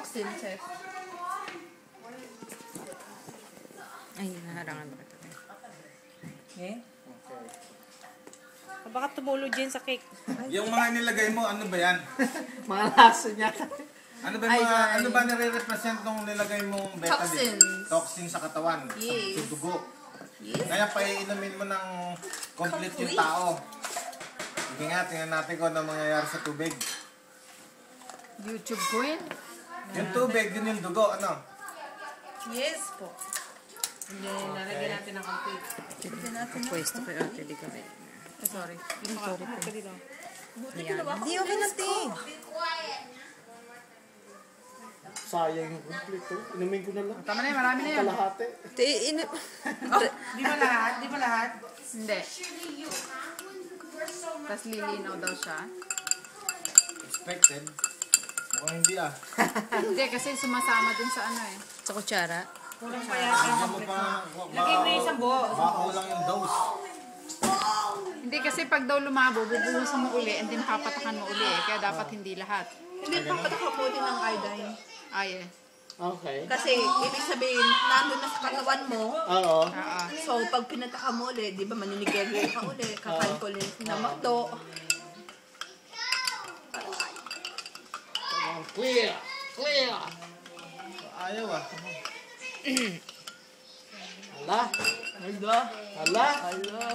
toxin, chef. Ay, naharangan ba ito? Okay. Baka tumulo dyan sa cake. Yung mga nilagay mo, ano ba yan? Mga laso niya. Ano ba yung mga, ano ba nare-represent nung nilagay mong betadine? Toxins. Toxin sa katawan. Yes. Sa dugo. Yes. Kaya paiinumin mo ng complete yung tao. Sige nga, tingnan natin kung ano mangyayari sa tubig. YouTube ko yun. Yung tubig, yun yung dugo, ano? Yes po. Hindi, nalagyan natin ng complete. Pwesto kay ate, di kami. Sorry. Sorry po. Buti ginawa ko. Hindi, okay lang, te. Sayang yung complete. Inumin ko na lang. Tama na yun, marami na yun. Kalahati. Te, Di ba lahat? Di ba lahat? Hindi. Tapos lilinaw daw siya. Expected. Mukhang hindi ah. Hindi, kasi sumasama dun sa ano eh. sa kutsara. Bigyan mo pa. Lagay mo isang buo. Baka lang yung dose. Hindi kasi pag daw lumabo, bubuhusan mo uli and then papatakan mo uli eh. Kaya dapat hindi lahat. Hindi papatakan mo din ng iodine. Ay eh. Okay. Kasi, ibig sabihin, nandun na sa katawan mo. Oo. So, pag pinataka mo ulit, di ba, maninigagay ka ulit, kakalkulate na makdo. Clear! Clear! Ayaw ah. Hala. Hala. Hala.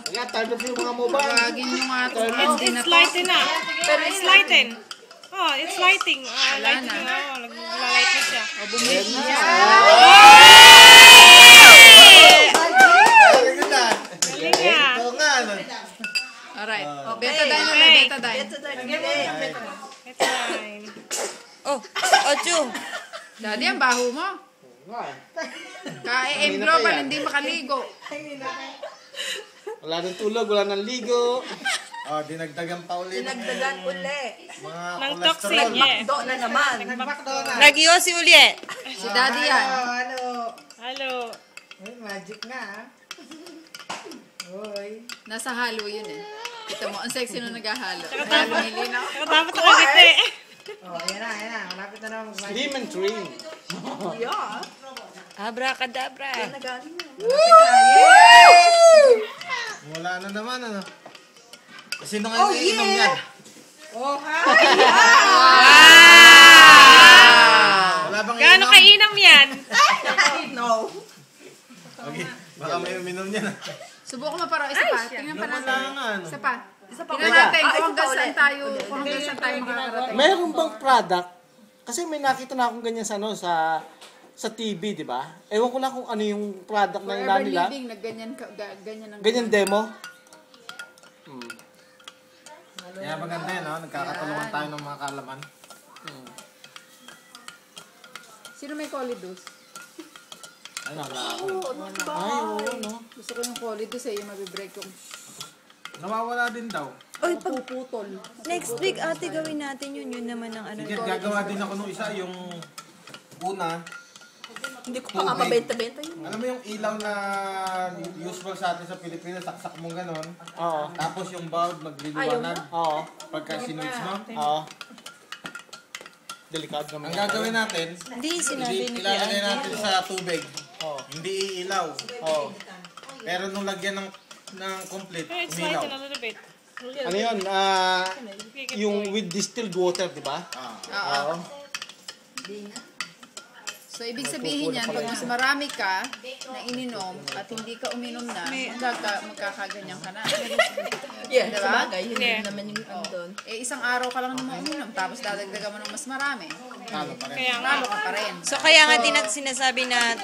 Kaya, turn off yung mga mobile. Tawagin nyo nga ito. It's lighting na. Pero it's lighting. Oh, it's lighting. Lighting na. Oh, nag-light na siya. Ayan na. Very good ah. Galing nga. Ito nga ano. Alright. Betadine na na, betadine. Ito tayo, hindi. It's fine. Oh, Ocho. Daddy, ang baho mo. Kae-aim global, hindi makaligo. Wala nang tulog, wala nang ligo. Oh, dinagdagan pa ulit. Dinagdagan uli. Mga Ng cholesterol. toxin, yeah. Do na naman. Nag-yosi uli. Si Daddy yan. Hello. Magic na. Hoy. Nasa halo yun eh. Kita mo, ang sexy nung naghahalo. Halo nilinaw. Dapat ulit eh. Oh, yan na. Malapit na naman mag-magic. Lemon train. Yeah. Abracadabra. Nagaling na. Wala na naman ano. Sino nga yung iinom yan? Oh, ha? Wala bang Gaano iinom? kainam yan? No. Okay. Baka may uminom yan. Subukan mo parang isa pa. Tingnan pa natin. Wala nga ano. Isa pa. Isa pa. Tingnan natin kung hanggang saan tayo, makakarating. Mayroon bang product? Kasi may nakita na akong ganyan sa ano, sa TV, di ba? Ewan ko lang kung ano yung product na Forever nila. living, nagganyan ganyan ang Ganyan demo. Kaya maganda yun, no? Nagkakatulungan tayo ng mga kalaman. Sino may colidus? Ay, wala. Ay, oo, no? Gusto ko yung colidus eh, yung mabibreak yung Nawawala din daw. Oy, pag puputol. next week ate gawin natin yun. Yun naman ang ano. Sige, gagawa din ako nung isa, yung una. Hindi ko pa nga mabenta-benta yun. Alam mo yung ilaw na usual sa atin sa Pilipinas, saksak mo ganon. Oo. Tapos yung bulb magliliwanag Oo. pagka sinwitch mo. Oo. Delikado naman. Ang gagawin natin, Hindi, sinabi ni ilalagay Kuya. natin sa tubig. Oo. Hindi iilaw. Oo. Pero nung lagyan ng complete, It's umilaw. lighting a little bit. Ano yun? Yung with distilled water, di ba? Oo. So, ibig sabihin yan, pag mas marami ka na ininom at hindi ka uminom na, magkakaganyan ka na. Yeah, Diba? sabagay. Yun Yeah. din naman yung ano doon. Eh, isang araw ka lang naman uminom, tapos dadagdagan mo ng mas marami. Talo pa rin. Kaya nga. Talo ka pa rin. So kaya nga din sinasabi na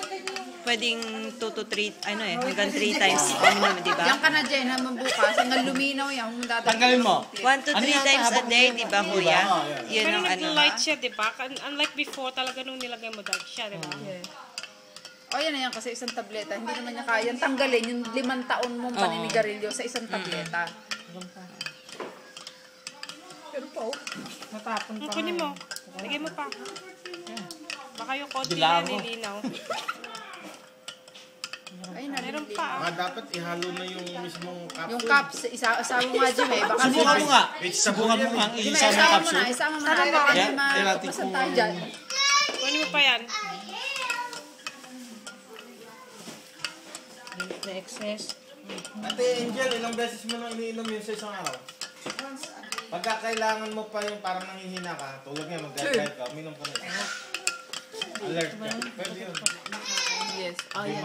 pwedeng 2 to 3, hanggang 3 times uminom, di ba? Yan ka na, Jen, hanggang bukas, hanggang luminaw yan, kung dadagdagan. Tanggalin mo. 1 to 3 times a day, di ba, kuya? Yun Pero ang ano. nag-light siya, di ba? Unlike before, talaga nung nilagay mo dark siya, di ba? O yan na yan, kasi isang tableta. Hindi naman niya kayang tanggalin yung 5 taon mong paninigarilyo sa isang tableta. Pero po, Natapon pa. Kunin mo. Lagay mo pa. Baka yung konti Dilaw na mo. nilinaw. Ay, Meron narinig. pa. Baka dapat ihalo na yung mismong capsule. Yung cups, asawa mo nga, Jim, eh. Baka Subukan mo nga. Vegetable Subukan mo yan nga. Jim, Isama isama mo capsule. na, isama mo na. Baka Yan, hindi yan natin mapasan kung- tayo dyan. Kunin mo pa yan. Na excess. Ate Angel, ilang beses mo nang iniinom yun sa isang araw? Pagka kailangan mo pa yung parang nanghihina ka, tulad nga mag-diet ka, uminom ka na yun. Alert ka. Pwede yun. Yes. Oh, Hindi yan.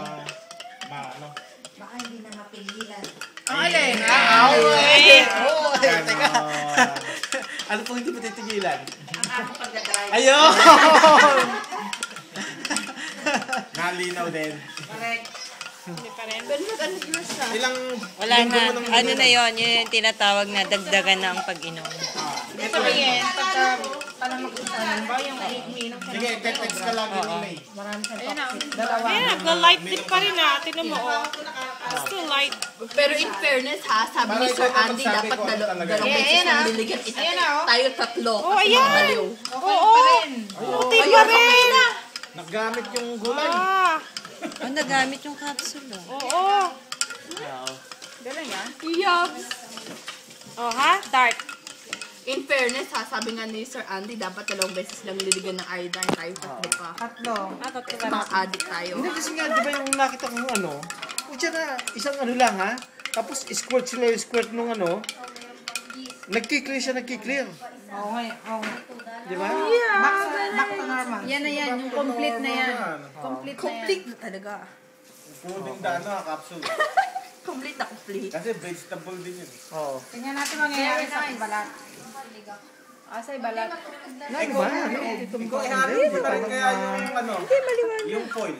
ano. Baka hindi na mapigilan. Ang alin. Teka. Ganon. Ano pong hindi mo titigilan? Ang ako pagdadrive. Ayun! Nalinaw din. Correct. Hindi pa rin. Ilang Wala na. Ano na yon, yun yung tinatawag na dagdagan ng pag-inom. Ibig sabihin, pagka parang mag-usahan ba yung umiinom ka Sige, text ka lagi ni May. marami siyang toxic. Dalawa. Ayan, nagla-light dip pa rin ha. Tinan mo, oh. Still light. Pero in fairness ha, sabi ni Parang Sir ikaw Andy, magsabi dapat kung ano talaga. dalawang beses lang niligan. Tayo tatlo. Oh, kasi ayan. baliw. Oo. Puti pa rin. Naggamit yung gulay. Ah. Oh, nagamit yung capsule. Oh. Oo. Galing yan. Yups. Oh, ha? Dark. In fairness ha, sabi nga ni Sir Andy, dapat dalawang beses lang niligan ng iodine. Tayo tatlo pa. Tatlo. Mga addict tayo. Hindi kasi nga, di ba yung nakita ko yung ano, kutya na, isang ano lang ha, tapos squirt sila yung squirt nung ano, nagkiklear siya, nagkiklear. Oo nga. Oo. Di ba? Back to normal. Yan na yan. Yung complete na yan. Complete na yan. Complete na talaga. Puding dano, capsule. Complete na complete. Kasi vegetable din yun. Oo. Tingnan natin mangyayari sa balat. Asay balat. Ano ba? Ano? Ito mo Ikaw, ba? ihati mo na rin kaya yung ano, yung foil.